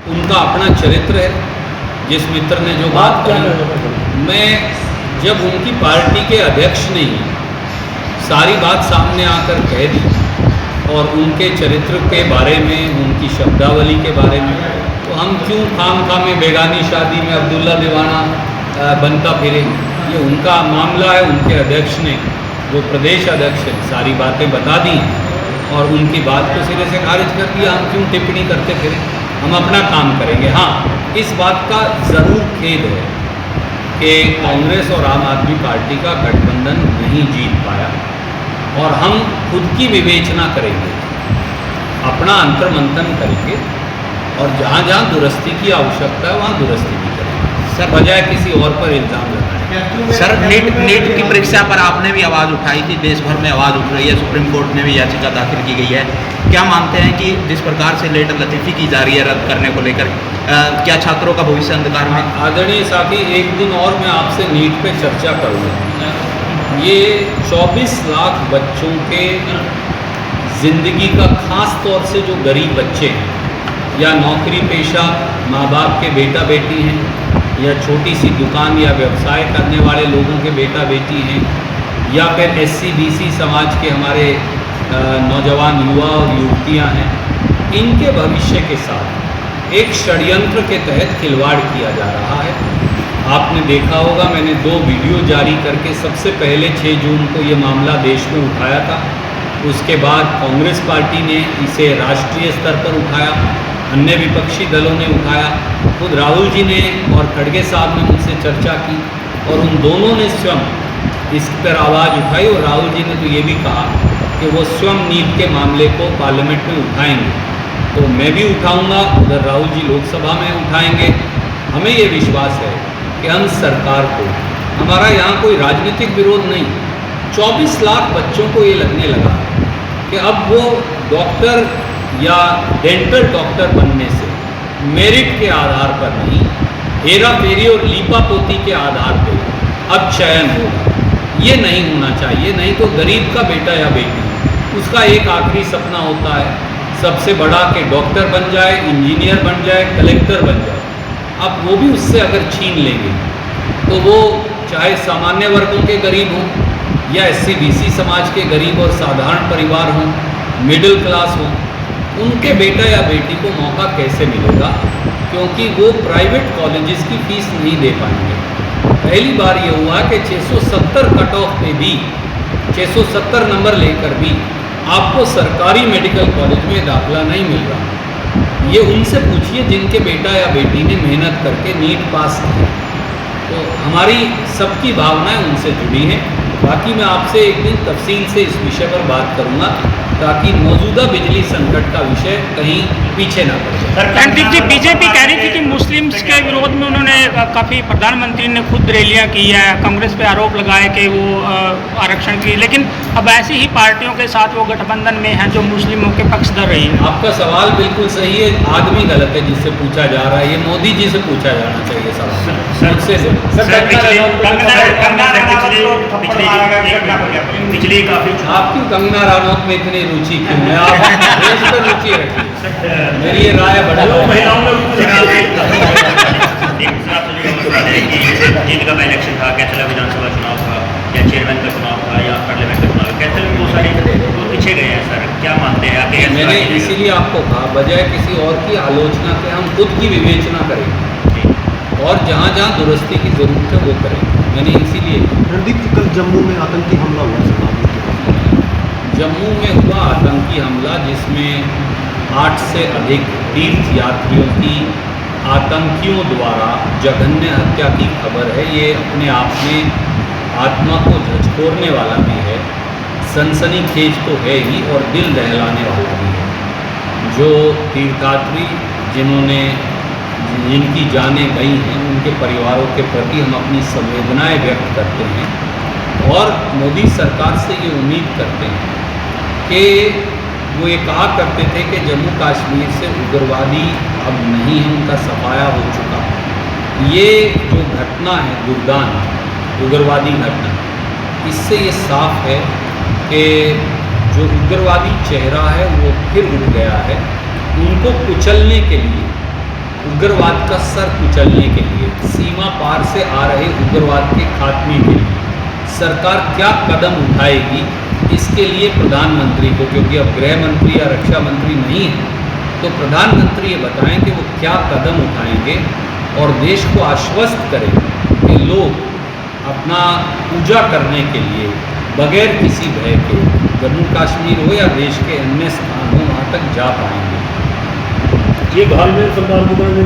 उनका अपना चरित्र है। जिस मित्र ने जो बात कही, मैं जब उनकी पार्टी के अध्यक्ष ने सारी बात सामने आकर कह दी और उनके चरित्र के बारे में, उनकी शब्दावली के बारे में, तो हम क्यों खाम में बेगानी शादी में अब्दुल्ला दीवाना बनता फिरे। ये उनका मामला है। उनके अध्यक्ष ने, जो प्रदेश अध्यक्ष है, सारी बातें बता दी और उनकी बात को सिरे से खारिज कर दिया। हम क्यों टिप्पणी करते फिरे, हम अपना काम करेंगे। हाँ, इस बात का ज़रूर खेद है कि कांग्रेस और आम आदमी पार्टी का गठबंधन नहीं जीत पाया और हम खुद की विवेचना करेंगे, अपना अंतर्मंथन करेंगे और जहाँ जहाँ दुरुस्ती की आवश्यकता है वहाँ दुरुस्ती भी करेंगे, सर, बजाय किसी और पर इल्ज़ाम लगाने। सर, नीट की परीक्षा पर आपने भी आवाज़ उठाई थी, देश भर में आवाज़ उठ रही है, सुप्रीम कोर्ट में भी याचिका दाखिल की गई है। क्या मानते हैं कि जिस प्रकार से लेटर लतीफ़ी की जा रही है रद्द करने को लेकर, क्या छात्रों का भविष्य अंधकार में? आदरणीय साथी, एक दिन और मैं आपसे नीट पे चर्चा करूँगा। ये 24 लाख बच्चों के ज़िंदगी का, ख़ास तौर से जो गरीब बच्चे हैं या नौकरी पेशा माँ बाप के बेटा बेटी हैं या छोटी सी दुकान या व्यवसाय करने वाले लोगों के बेटा बेटी हैं या फिर SC BC समाज के हमारे नौजवान युवा और युवतियां हैं, इनके भविष्य के साथ एक षड्यंत्र के तहत खिलवाड़ किया जा रहा है। आपने देखा होगा, मैंने 2 वीडियो जारी करके सबसे पहले 6 जून को ये मामला देश में उठाया था। उसके बाद कांग्रेस पार्टी ने इसे राष्ट्रीय स्तर पर उठाया, अन्य विपक्षी दलों ने उठाया, खुद राहुल जी ने और खड़गे साहब ने मुझसे चर्चा की और उन दोनों ने स्वयं इस पर आवाज़ उठाई और राहुल जी ने तो ये भी कहा कि वो स्वयं नीट के मामले को पार्लियामेंट में उठाएंगे। तो मैं भी उठाऊंगा, उधर राहुल जी लोकसभा में उठाएंगे। हमें ये विश्वास है कि हम सरकार को, हमारा यहाँ कोई राजनीतिक विरोध नहीं, 24 लाख बच्चों को ये लगने लगा कि अब वो डॉक्टर या डेंटल डॉक्टर बनने से मेरिट के आधार पर नहीं, हेरा फेरी और लीपापोती के आधार पर अब चयन होगा। ये नहीं होना चाहिए। नहीं तो गरीब का बेटा या बेटी, उसका एक आखिरी सपना होता है सबसे बड़ा कि डॉक्टर बन जाए, इंजीनियर बन जाए, कलेक्टर बन जाए। अब वो भी उससे अगर छीन लेंगे तो वो चाहे सामान्य वर्गों के गरीब हों या SC BC समाज के गरीब और साधारण परिवार हों, मिडिल क्लास हों, उनके बेटा या बेटी को मौका कैसे मिलेगा, क्योंकि वो प्राइवेट कॉलेजेस की फ़ीस नहीं दे पाएंगे। पहली बार ये हुआ कि 670 कट ऑफ पे भी, 670 नंबर लेकर भी आपको सरकारी मेडिकल कॉलेज में दाखिला नहीं मिल रहा। ये उनसे पूछिए जिनके बेटा या बेटी ने मेहनत करके नीट पास की। तो हमारी सबकी भावनाएं उनसे जुड़ी हैं। बाकी मैं आपसे एक दिन तफसील से इस विषय पर बात करूंगा ताकि मौजूदा बिजली संकट का विषय कहीं पीछे ना पड़ जाए। रणदीप जी, बीजेपी कह रही थी कि मुस्लिम्स के विरोध में उन्होंने काफ़ी, प्रधानमंत्री ने खुद रैलियां की है, कांग्रेस पे आरोप लगाए कि वो आरक्षण की, लेकिन अब ऐसी ही पार्टियों के साथ वो गठबंधन में हैं जो मुस्लिमों के पक्षधर रही है। आपका सवाल बिल्कुल सही है, आदमी गलत है जिससे पूछा जा रहा है। ये मोदी जी से पूछा जाना चाहिए सवाल, मुझसे से। पिछली काफ़ी आपकी कंगना रनौत में इतनी रुचि क्यों है? आप देश पर रुचि रखिए, मेरी ये राय बड़ा जिनका का इलेक्शन था, कैथल विधानसभा चुनाव था या चेयरमैन का चुनाव था या पार्लियामेंट का चुनाव, कैथल में बहुत सारे वो पीछे गए हैं। सर, क्या मानते हैं आगे? मैंने इसीलिए आपको कहा, बजाय किसी और की आलोचना के हम खुद की विवेचना करेंगे और जहाँ जहाँ दुरुस्ती की ज़रूरत है वो करेंगे। मैंने इसीलिए रणदीप जी, कल जम्मू में आतंकी हमला हुआ, जम्मू में हुआ आतंकी हमला जिसमें 8 से अधिक तीर्थ यात्रियों की आतंकियों द्वारा जघन्य हत्या की खबर है। ये अपने आप में आत्मा को झकझोरने वाला भी है, सनसनीखेज तो है ही और दिल दहलाने वाला भी है। जो तीर्थयात्री जिनकी जानें गई हैं, उनके परिवारों के प्रति हम अपनी संवेदनाएं व्यक्त करते हैं और मोदी सरकार से ये उम्मीद करते हैं कि वो ये कहा करते थे कि जम्मू कश्मीर से उग्रवादी अब नहीं है, उनका सफाया हो चुका। ये जो घटना है दुर्दान उग्रवादी घटना, इससे ये साफ है कि जो उग्रवादी चेहरा है वो फिर उठ गया है। उनको कुचलने के लिए, उग्रवाद का सर कुचलने के लिए, सीमा पार से आ रहे उग्रवाद के खात्मे के लिए सरकार क्या कदम उठाएगी, इसके लिए प्रधानमंत्री को, क्योंकि अब गृह मंत्री या रक्षा मंत्री नहीं है, तो प्रधानमंत्री ये बताएं कि वो क्या कदम उठाएंगे और देश को आश्वस्त करें कि लोग अपना पूजा करने के लिए बगैर किसी भय के जम्मू कश्मीर हो या देश के अन्य स्थान हो वहाँ तक जा पाएंगे। ये घालमेल सरकार की तरफ से